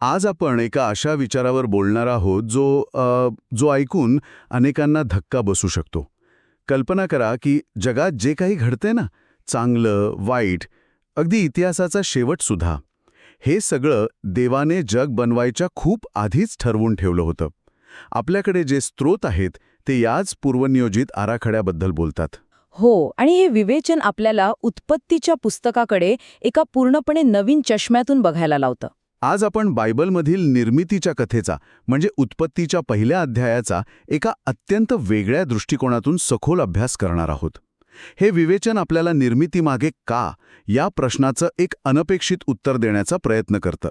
आज आपण एका अशा विचारावर बोलणार आहोत जो ऐकून अनेकांना धक्का बसू शकतो. कल्पना करा की जगात जे काही घडते ना, चांगलं, वाईट, अगदी इतिहासाचा शेवटसुद्धा, हे सगळं देवाने जग बनवायच्या खूप आधीच ठरवून ठेवलं होतं. आपल्याकडे जे स्रोत आहेत ते याच पूर्वनियोजित आराखड्याबद्दल बोलतात. हो, आणि हे विवेचन आपल्याला उत्पत्तीच्या पुस्तकाकडे एका पूर्णपणे नवीन चष्म्यातून बघायला लावतं. आज आपण बायबलमधील निर्मितीच्या कथेचा म्हणजे उत्पत्तीच्या पहिल्या अध्यायाचा एका अत्यंत वेगळ्या दृष्टिकोनातून सखोल अभ्यास करणार आहोत. हे विवेचन आपल्याला निर्मितीमागे का या प्रश्नाचं एक अनपेक्षित उत्तर देण्याचा प्रयत्न करतं.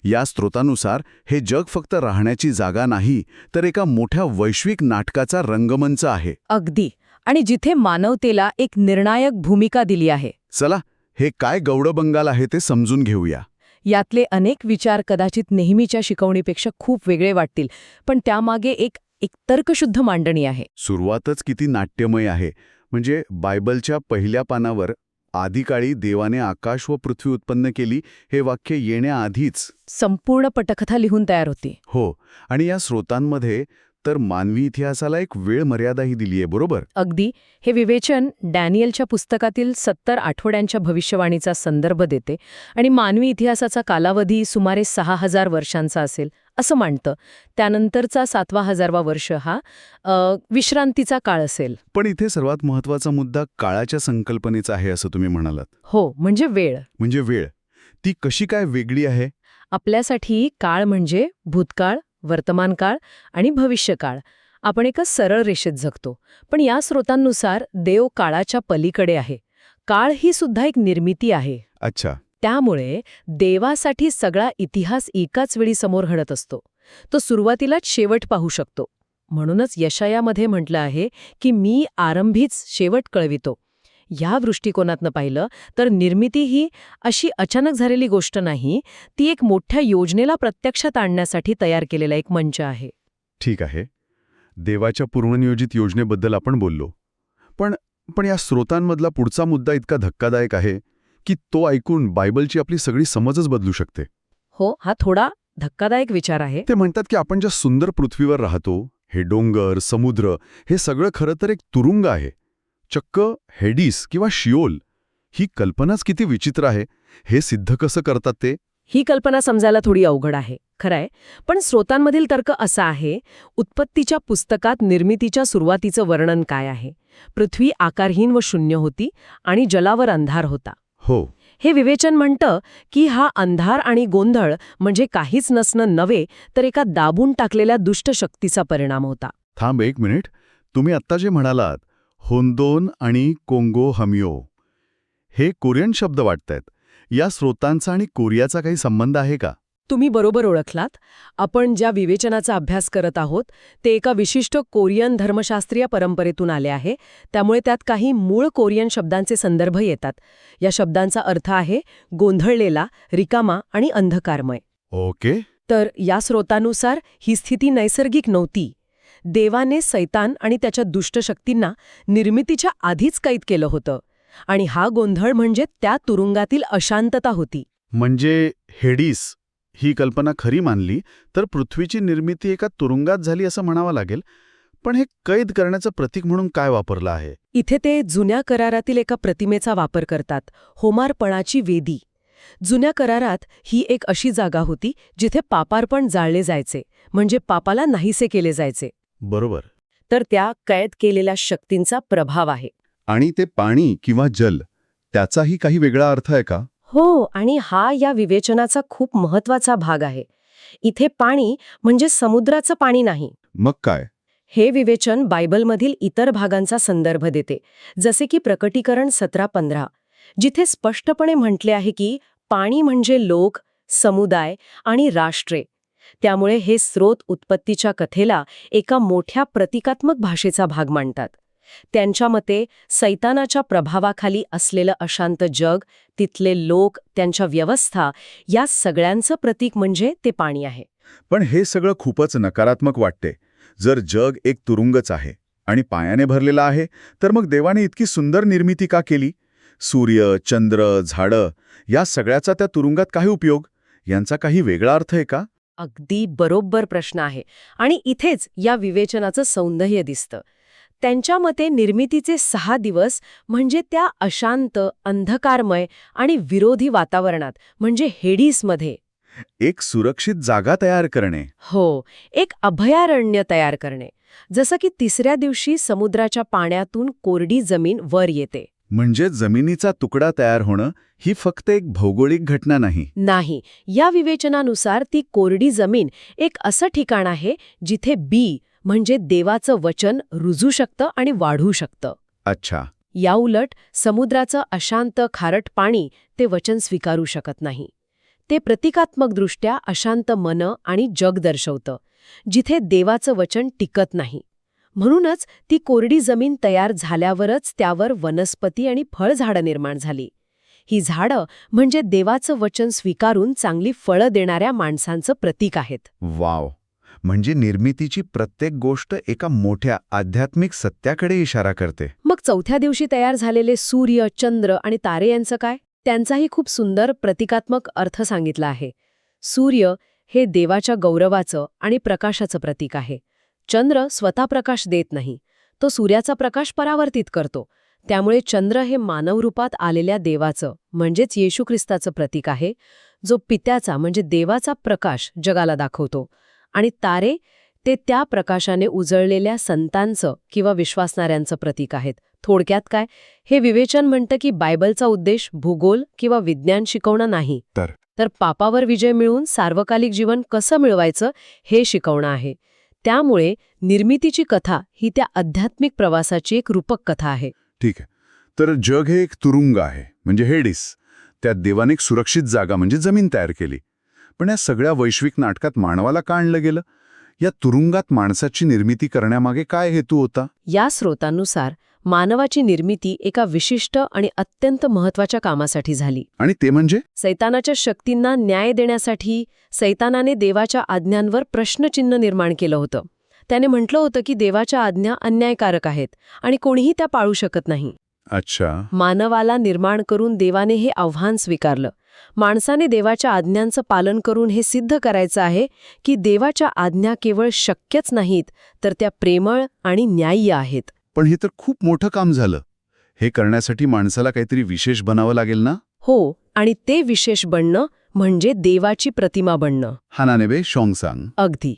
या स्रोतानुसार हे जग फक्त राहण्याची जागा नाही, तर एका मोठ्या वैश्विक नाटकाचा रंगमंच आहे. अगदी. आणि जिथे मानवतेला एक निर्णायक भूमिका दिली आहे. चला, हे काय गौडबंगाल आहे ते समजून घेऊया. यातले अनेक विचार कदाचित नेहमीच्या शिकवणीपेक्षा खूप वेगळे वाटतील, पण त्यामागे एक तर्कशुद्ध मांडणी आहे. सुरुवातच किती नाट्यमय आहे. म्हणजे बायबलच्या पहिल्या पानावर आदिकाळी देवाने आकाश व पृथ्वी उत्पन्न केली हे वाक्य येण्याआधीच संपूर्ण पटकथा लिहून तयार होती. हो, आणि या स्रोतांमध्ये तर मानवी इतिहासाला एक वेळ मर्यादाही दिलीये, बरोबर? अगदी. हे विवेचन डॅनियलच्या पुस्तकातील 70 आठवड्यांच्या भविष्यवाणीचा संदर्भ देते आणि मानवी इतिहासाचा कालावधी सुमारे 6000 वर्षांचा असेल असं मांडतं. त्यानंतरचा 7,000वा वर्ष हा विश्रांतीचा काळ असेल. पण इथे सर्वात महत्वाचा मुद्दा काळाच्या संकल्पनेचा आहे असं तुम्ही म्हणालात. हो, म्हणजे वेळ. म्हणजे वेळ ती कशी काय वेगळी आहे? आपल्यासाठी काळ म्हणजे भूतकाळ, वर्तमानकाळ आणि भविष्यकाळ. आपण एका सरळ रेषेत जगतो. पण या स्रोतांनुसार देव काळाच्या पलीकडे आहे. काळ ही सुद्धा एक निर्मिती आहे. अच्छा. त्यामुळे देवासाठी सगळा इतिहास एकाच वेळी समोर घडत असतो. तो सुरुवातीलाच शेवट पाहू शकतो. म्हणूनच यशायामध्ये म्हटलं आहे की मी आरंभीच शेवट कळवितो. या दृष्टिकोनातनं पाहिलं तर निर्मिती ही अशी अचानक झालेली गोष्ट नाही, ती एक मोठ्या योजनेला प्रत्यक्षात आणण्यासाठी तयार केलेला एक मंच आहे. ठीक आहे. देवाच्या पूर्वनियोजित योजनेबद्दल आपण बोललो. पण या स्रोतांमधला पुढचा मुद्दा इतका धक्कादायक आहे की तो ऐकून बायबलची आपली सगळी समजच बदलू शकते. हो, हा थोडा धक्कादायक विचार आहे. ते म्हणतात की आपण ज्या सुंदर पृथ्वीवर राहतो, हे डोंगर, समुद्र, हे सगळं खरं तर एक तुरुंग आहे. चक्क हेडिस किंवा शिओल. ही कल्पनाच किती विचित्र आहे. हे सिद्ध कसं करतात ते? ही कल्पना समजायला थोडी अवघड आहे, खरंय. पण स्रोतांमधील तर्क असा आहे, उत्पत्तीच्या पुस्तकात निर्मितीच्या सुरुवातीचं वर्णन काय आहे. पृथ्वी आकारहीन व शून्य होती आणि जलावर अंधार होता. हो. हे विवेचन म्हणतं की हा अंधार आणि गोंधळ म्हणजे काहीच नसणं नव्हे, तर एका दाबून टाकलेल्या दुष्ट शक्तीचा परिणाम होता. थांब एक मिनिट. तुम्ही आत्ता जे म्हणालात होंदोन आणि कोंगो हमियो, हे कोरियन शब्द वाटतायत. या स्रोतांचा आणि कोरियाचा काही संबंध आहे का? तुम्ही बरोबर ओळखलात. आपण ज्या विवेचनाचा अभ्यास करत आहोत ते एका विशिष्ट कोरियन धर्मशास्त्रीय परंपरेतून आले आहे. त्यामुळे त्यात काही मूळ कोरियन शब्दांचे संदर्भ येतात. या शब्दांचा अर्थ आहे गोंधळलेला, रिकामा आणि अंधकारमय. ओके. तर या स्रोतानुसार ही स्थिती नैसर्गिक नव्हती. देवाने सैतान आणि त्याच्या दुष्ट शक्तींना निर्मितीच्या आधीच कैद केलं होतं आणि हा गोंधळ म्हणजे त्या तुरुंगातील अशांतता होती. म्हणजे हेडिस ही कल्पना खरी मानली तर पृथ्वीची निर्मिती एका तुरुंगात झाली असं म्हणावं लागेल. पण हे कैद करण्याचं प्रतीक म्हणून काय वापरलं आहे? इथे ते जुन्या करारातील एका प्रतिमेचा वापर करतात, होमार्पणाची वेदी. जुन्या करारात ही एक अशी जागा होती जिथे पापार्पण जाळले जायचे, म्हणजे पापाला नाहीसे केले जायचे. बरोबर. तर त्या कैद केलेल्या शक्तींचा प्रभाव आहे. आणि ते पाणी किंवा जल, त्याचाही काही वेगळा अर्थ आहे का? हो, आणि हा या विवेचनाचा खूप महत्वाचा भाग आहे. इथे पाणी म्हणजे समुद्राचं पाणी नाही. मग काय? हे विवेचन बायबलमधील इतर भागांचा संदर्भ देते, जसे की प्रकटीकरण 17:15, जिथे स्पष्टपणे म्हटले आहे की पाणी म्हणजे लोक, समुदाय आणि राष्ट्रे. त्यामुळे हे स्रोत उत्पत्तीच्या कथेला एका मोठ्या प्रतिकात्मक भाषेचा भाग मानतात. त्यांच्या मते सैतानाच्या प्रभावाखाली असलेलं अशांत जग, तिथले लोक, त्यांच्या व्यवस्था, या सगळ्यांचं प्रतीक म्हणजे ते पाणी आहे. पण हे सगळं खूपच नकारात्मक वाटते. जर जग एक तुरुंगच आहे आणि पायाने भरलेला आहे, तर मग देवाने इतकी सुंदर निर्मिती का केली? सूर्य, चंद्र, झाडं, या सगळ्याचा त्या तुरुंगात काय उपयोग? यांचा काही वेगळा अर्थ आहे का? अगदी बरोबर प्रश्न आहे. आणि इथेच या विवेचनाचं सौंदर्य दिसतं. त्यांच्या मते निर्मितीचे 6 दिवस म्हणजे त्या अशांत, अंधकारमय आणि विरोधी वातावरणात म्हणजे हेडिसमध्ये एक सुरक्षित जागा तयार करणे. हो, एक अभयारण्य तयार करणे. जसं की 3ऱ्या दिवशी समुद्राच्या पाण्यातून कोरडी जमीन वर येते. म्हणजे जमिनीचा तुकडा तयार होणं ही फक्त एक भौगोलिक घटना नाही. नाही, या विवेचनानुसार ती कोरडी जमीन एक असं ठिकाण आहे जिथे बी म्हणजे देवाचं वचन रुजू शकतं आणि वाढू शकतं. अच्छा. याउलट समुद्राचं अशांत खारट पाणी ते वचन स्वीकारू शकत नाही. ते प्रतिकात्मकदृष्ट्या अशांत मन आणि जग दर्शवतं, जिथे देवाचं वचन टिकत नाही. म्हणूनच ती कोरडी जमीन तयार झाल्यावरच त्यावर वनस्पती आणि फळझाडं निर्माण झाली. ही झाडं म्हणजे देवाचं वचन स्वीकारून चांगली फळं देणाऱ्या माणसांचं प्रतीक आहेत. वाव. म्हणजे निर्मितीची प्रत्येक गोष्ट एका मोठ्या आध्यात्मिक सत्याकडे इशारा करते. मग 4थ्या दिवशी तयार झालेले सूर्य, चंद्र आणि तारे यांचं काय? त्यांचाही खूप सुंदर प्रतिकात्मक अर्थ सांगितला आहे. सूर्य हे देवाच्या गौरवाचं आणि प्रकाशाचं प्रतीक आहे. चंद्र स्वतः प्रकाश देत नाही, तो सूर्याचा प्रकाश परावर्तित करतो. त्यामुळे चंद्र हे मानवरूपात आलेल्या देवाचं म्हणजेच येशू ख्रिस्ताचं प्रतीक आहे, जो पित्याचा म्हणजे देवाचा प्रकाश जगाला दाखवतो. आणि तारे ते त्या प्रकाशाने उजळलेल्या संतांचं किंवा विश्वासणाऱ्यांचं प्रतीक आहेत. थोडक्यात काय, हे विवेचन म्हणतं की बायबलचा उद्देश भूगोल किंवा विज्ञान शिकवणं नाही, तर पापावर विजय मिळवून सार्वकालिक जीवन कसं मिळवायचं हे शिकवणं आहे. त्यामुळे निर्मितीची कथा ही त्या आध्यात्मिक प्रवासाची एक रूपक कथा आहे. ठीक आहे. तर जग हे एक तुरुंग आहे, म्हणजे हेडिस. त्यात देवाने एक सुरक्षित जागा म्हणजे जमीन तयार केली. पण या सगळ्या वैश्विक नाटकात मानवाला का आणलं गेलं? या तुरुंगात माणसाची निर्मिती करण्यामागे काय हेतू होता? या स्रोतांनुसार मानवाची निर्मिती एका विशिष्ट आणि अत्यंत महत्त्वाच्या कामासाठी झाली. आणि ते म्हणजे? सैतानाच्या शक्तींना न्याय देण्यासाठी. सैतानाने देवाच्या आज्ञांवर प्रश्नचिन्ह निर्माण केलं होतं. त्याने म्हटलं होतं की देवाच्या आज्ञा अन्यायकारक आहेत आणि कोणीही त्या पाळू शकत नाही. अच्छा. मानवाला निर्माण करून देवाने हे आव्हान स्वीकारलं. माणसाने देवाच्या आज्ञांचं पालन करून हे सिद्ध करायचं आहे की देवाच्या आज्ञा केवळ शक्यच नाहीत, तर त्या प्रेमळ आणि न्याय्य आहेत. पण हे तर खूप मोठं काम झालं. हे करण्यासाठी माणसाला काहीतरी विशेष बनावं लागेल ना? हो, आणि ते विशेष बनणं म्हणजे देवाची प्रतिमा बनणं. हानानेबे शॉंगसांग. अगदी.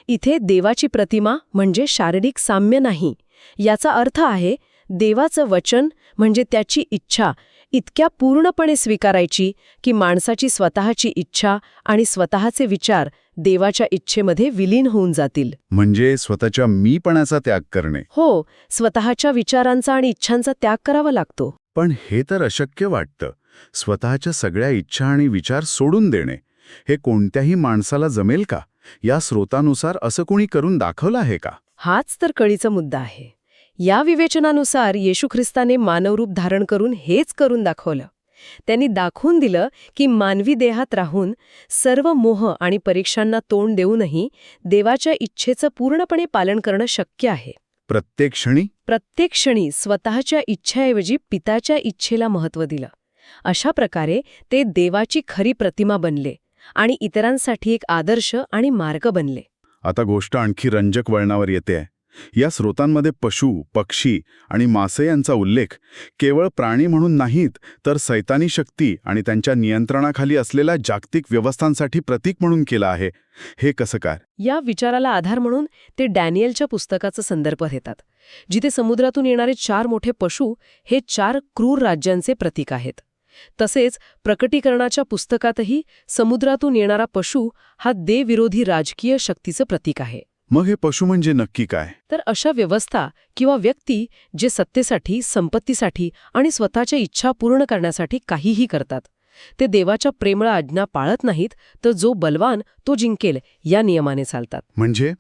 इथे देवाची प्रतिमा म्हणजे शारीरिक साम्य नाही. याचा अर्थ आहे देवाचं वचन म्हणजे त्याची इच्छा इतक्या पूर्णपणे स्वीकारायची की माणसाची स्वतःची इच्छा आणि स्वतःचे विचार देवाच्या इच्छेमध्ये विलीन होऊन जातील. म्हणजे स्वतःच्या मीपणाचा त्याग करणे. हो, स्वतःच्या विचारांचा आणि इच्छांचा त्याग करावा लागतो. पण हे तर अशक्य वाटतं. स्वतःच्या सगळ्या इच्छा आणि विचार सोडून देणे हे कोणत्याही माणसाला जमेल का? या स्रोतानुसार असं कोणी करून दाखवलं आहे का? हाच तर कळीचा मुद्दा आहे. या विवेचनानुसार येशू ख्रिस्ताने मानवरूप धारण करून हेच करून दाखवलं. त्यांनी दाखवून दिलं की मानवी देहात राहून सर्व मोह आणि परीक्षांना तोंड देऊनही देवाच्या इच्छेचं पूर्णपणे पालन करणं शक्य आहे. प्रत्येक क्षणी? प्रत्येक क्षणी स्वतःच्या इच्छेऐवजी पिताच्या इच्छेला महत्त्व दिलं. अशा प्रकारे ते देवाची खरी प्रतिमा बनले आणि इतरांसाठी एक आदर्श आणि मार्ग बनले. आता गोष्ट आणखी रंजक वळणावर येते. या स्रोतांमध्ये पशु, पक्षी आणि मासे यांचा उल्लेख केवळ प्राणी म्हणून नाहीत, तर सैतानी शक्ती आणि त्यांच्या नियंत्रणाखाली असलेल्या जागतिक व्यवस्थांसाठी प्रतीक म्हणून केला आहे. हे कसं काय? या विचाराला आधार म्हणून ते डॅनियलच्या पुस्तकाचा संदर्भ देतात, जिथे समुद्रातून येणारे 4 मोठे पशु हे 4 क्रूर राज्यांचे प्रतीक आहेत. तसेच प्रकटीकरणाच्या पुस्तकातही समुद्रातून येणारा पशु हा देवविरोधी राजकीय शक्तीचं प्रतीक आहे. मग हे पशु म्हणजे नक्की काय? तर अशा व्यवस्था किंवा व्यक्ती जे सत्तेसाठी, संपत्तीसाठी आणि स्वतःच्या इच्छा पूर्ण करण्यासाठी काहीही करतात. ते देवाच्या प्रेमळ आज्ञा पाळत नाहीत, तर जो बलवान तो जिंकेल या नियमाने चालतात. म्हणजे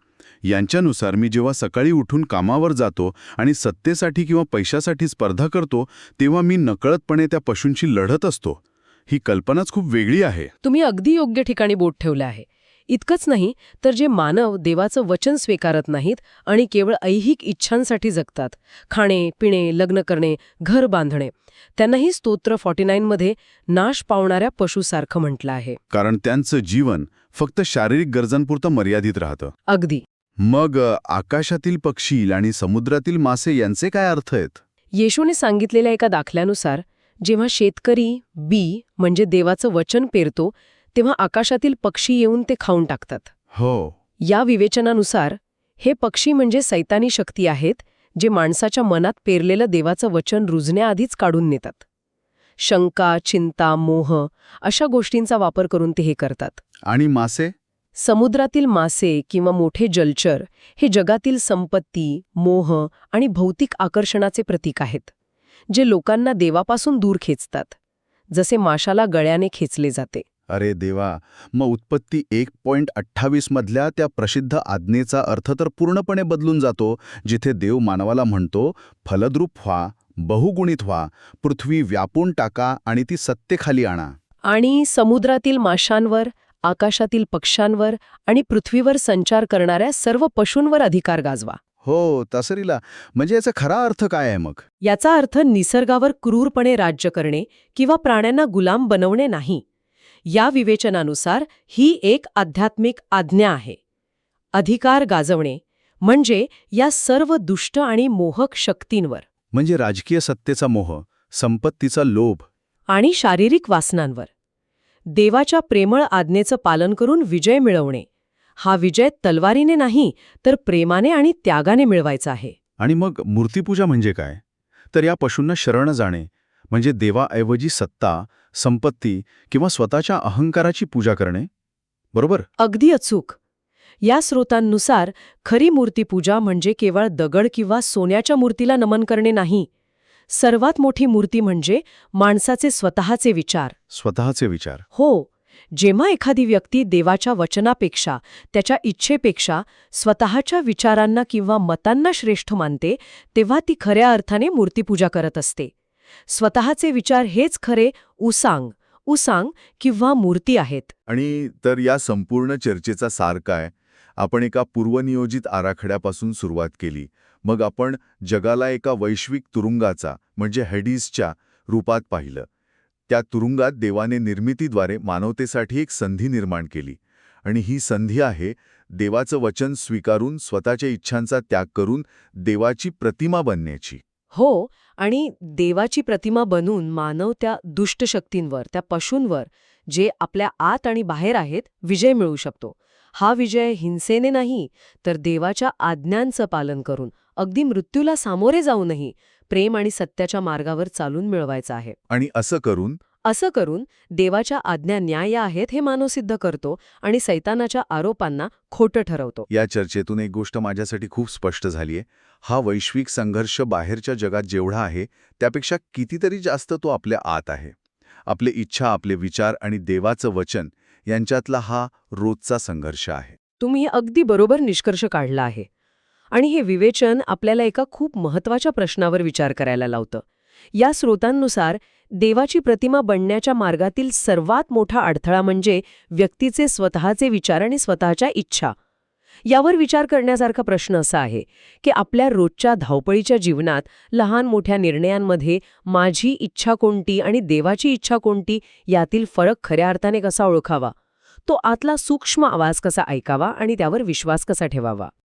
यांच्यानुसार मी जेव्हा सकाळी उठून कामावर जातो आणि सत्तेसाठी किंवा पैशासाठी स्पर्धा करतो, तेव्हा मी नकळतपणे त्या पशूंशी लढत असतो. ही कल्पनाच खूप वेगळी आहे. तुम्ही अगदी योग्य ठिकाणी बोट ठेवलं आहे. इतकंच नाही तर जे मानव देवाचं वचन स्वीकारत नाहीत आणि केवळ ऐहिक इच्छांसाठी जगतात, खाणे पिणे लग्न करणे घर बांधणे, त्यांनाही स्तोत्र 49 मध्ये नाश पावणाऱ्या पशुसारखं म्हटलं आहे. कारण त्यांचं जीवन फक्त शारीरिक गरजांपुरतं मर्यादित राहतं. अगदी. मग आकाशातील पक्षी आणि समुद्रातील मासे यांचे काय अर्थ आहेत? येशूने सांगितलेल्या एका दाखल्यानुसार जेव्हा शेतकरी बी म्हणजे देवाचं वचन पेरतो तेव्हा आकाशातील पक्षी येऊन ते खाऊन टाकतात. हो. या विवेचनानुसार हे पक्षी म्हणजे सैतानी शक्ती आहेत जे माणसाच्या मनात पेरलेलं देवाचं वचन रुजण्याआधीच काढून नेतात. शंका चिंता मोह अशा गोष्टींचा वापर करून ते हे करतात. आणि मासे? समुद्रातील मासे किंवा मोठे जलचर हे जगातील संपत्ती मोह आणि भौतिक आकर्षणाचे प्रतीक आहेत जे लोकांना देवापासून दूर खेचतात, जसे माशाला गळ्याने खेचले जाते. अरे देवा, मग उत्पत्ती 1.28 मधल्या त्या प्रसिद्ध आज्ञेचा अर्थ तर पूर्णपणे बदलून जातो, जिथे देव मानवाला म्हणतो, फलद्रूप व्हा, बहुगुणित व्हा, पृथ्वी व्यापून टाका आणि ती सत्तेखाली आणा. आणि समुद्रातील माशांवर आकाशातील पक्ष्यांवर आणि पृथ्वीवर संचार करणाऱ्या सर्व पशूंवर अधिकार गाजवा. हो, तसरीला. म्हणजे याचा खरा अर्थ काय आहे मग? याचा अर्थ निसर्गावर क्रूरपणे राज्य करणे किंवा प्राण्यांना गुलाम बनवणे नाही. या विवेचनानुसार ही एक आध्यात्मिक आज्ञा आहे. अधिकार गाजवणे म्हणजे या सर्व दुष्ट आणि मोहक शक्तींवर, म्हणजे राजकीय सत्तेचा मोह, संपत्तीचा लोभ आणि शारीरिक वासनांवर देवाच्या प्रेमळ आज्ञेचं पालन करून विजय मिळवणे. हा विजय तलवारीने नाही तर प्रेमाने आणि त्यागाने मिळवायचा आहे. आणि मग मूर्तिपूजा म्हणजे काय? तर या पशूंना शरण जाणे म्हणजे देवाऐवजी सत्ता, संपत्ती किंवा स्वतःच्या अहंकाराची पूजा करणे, बरोबर? अगदी अचूक. या स्रोतांनुसार खरी मूर्तिपूजा म्हणजे केवळ दगड किंवा सोन्याच्या मूर्तीला नमन करणे नाही. सर्वात मोठी मूर्ती म्हणजे माणसाचे स्वतःचे विचार. स्वतःचे विचार. हो, जेव्हा एखादी व्यक्ती देवाच्या वचनापेक्षा त्याच्या इच्छेपेक्षा स्वतःच्या विचारांना किंवा मतांना श्रेष्ठ मानते तेव्हा ती खऱ्या अर्थाने मूर्तिपूजा करत असते. स्वतःचे विचार हेच खरे उसांग किंवा मूर्ती आहेत. आणि तर या संपूर्ण चर्चेचा सार काय? आपण एका पूर्वनियोजित आराखड्यापासून सुरुवात केली. मग आपण जगाला एका वैश्विक तुरुंगाचा म्हणजे हेडीसच्या रूपात पाहिलं. त्या तुरुंगात देवाने निर्मितीद्वारे मानवतेसाठी एक संधी निर्माण केली. आणि ही संधी आहे देवाचं वचन स्वीकारून स्वतःच्या इच्छांचा त्याग करून देवाची प्रतिमा बनण्याची. हो, आणि देवाची प्रतिमा बनून मानव त्या दुष्ट शक्तींवर, त्या पशूंवर जे आपल्या आत आणि बाहेर आहेत, विजय मिळवू शकतो. हा विजय हिंसेने नाही तर देवाच्या आज्ञांचं पालन करून, अगदी मृत्यूला सामोरे जाऊनही प्रेम आणि सत्याच्या मार्गावर चालून मिळवायचा आहे. आणि असं करून देवाच्या आज्ञा न्याय्य आहेत हे मानव सिद्ध करतो आणि सैतानाच्या आरोपांना खोटं ठरवतो. या चर्चेतून एक गोष्ट माझ्यासाठी खूप स्पष्ट झालीय. हा वैश्विक संघर्ष बाहेरच्या जगात जेवढा आहे त्यापेक्षा कितीतरी जास्त तो आपल्या आत आहे. आपले इच्छा, आपले विचार आणि देवाचं वचन यांच्यातला हा रोजचा संघर्ष आहे. तुम्ही अगदी बरोबर निष्कर्ष काढला आहे. आणि हे विवेचन आपल्याला एका खूप महत्त्वाच्या प्रश्नावर विचार करायला लावतं. या स्रोतांनुसार देवाची प्रतिमा बनण्याच्या मार्गातील सर्वात मोठा अडथळा म्हणजे व्यक्तीचे स्वतःचे विचार आणि स्वतःच्या इच्छा. यावर विचार करण्यासारखा प्रश्न असा आहे की आपल्या रोजच्या धावपळीच्या जीवनात लहान मोठ्या निर्णयांमध्ये माझी इच्छा कोणती आणि देवाची इच्छा कोणती यातील फरक खऱ्या अर्थाने कसा ओळखावा, तो आतला सूक्ष्म आवाज कसा ऐकावा आणि त्यावर विश्वास कसा ठेवावा.